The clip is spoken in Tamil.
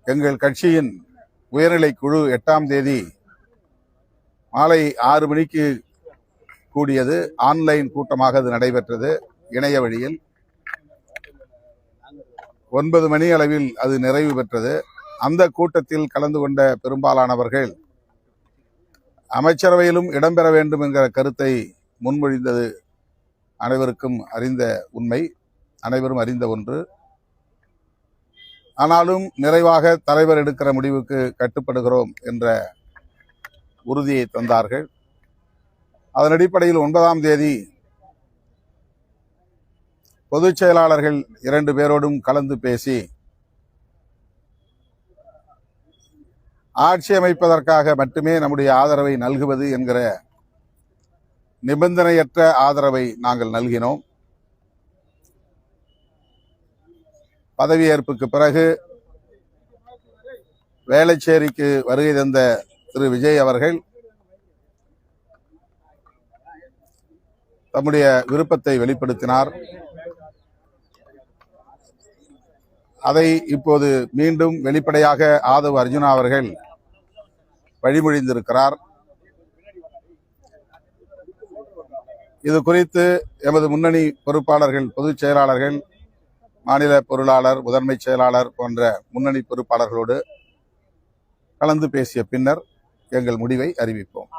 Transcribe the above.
எங்கள் கட்சியின் உயர்நிலை குழு 8ஆம் தேதி மாலை 6 மணிக்கு கூடியது. ஆன்லைன் கூட்டமாக அது நடைபெற்றது. இணைய வழியில் 9 மணி அளவில் அது நிறைவு பெற்றது. அந்த கூட்டத்தில் கலந்து கொண்ட பெரும்பாலானவர்கள் அமைச்சரவையிலும் இடம்பெற வேண்டும் என்கிற கருத்தை முன்மொழிந்தது அனைவருக்கும் அறிந்த உண்மை, அனைவரும் அறிந்த ஒன்று. ஆனாலும் நிறைவாக தலைவர் எடுக்கிற முடிவுக்கு கட்டுப்படுகிறோம் என்ற உறுதியை தந்தார்கள். அதன் அடிப்படையில் 9ஆம் தேதி பொதுச் செயலாளர்கள் 2 பேரோடும் கலந்து பேசி ஆட்சி அமைப்பதற்காக மட்டுமே நம்முடைய ஆதரவை நல்குவது என்கிற நிபந்தனையற்ற ஆதரவை நாங்கள் நல்கினோம். பதவியேற்புக்கு பிறகு வேளச்சேரிக்கு வருகை தந்த திரு விஜய் அவர்கள் தம்முடைய விருப்பத்தை வெளிப்படுத்தினார். அதை இப்போது மீண்டும் வெளிப்படையாக ஆதவ் அர்ஜுனா அவர்கள் வழிமொழிந்திருக்கிறார். இது குறித்து எமது முன்னணி பொறுப்பாளர்கள், பொதுச் செயலாளர்கள், மாநில பொருளாளர், முதன்மை செயலாளர் போன்ற முன்னணி பொறுப்பாளர்களோடு கலந்து பேசிய பின்னர் எங்கள் முடிவை அறிவிப்போம்.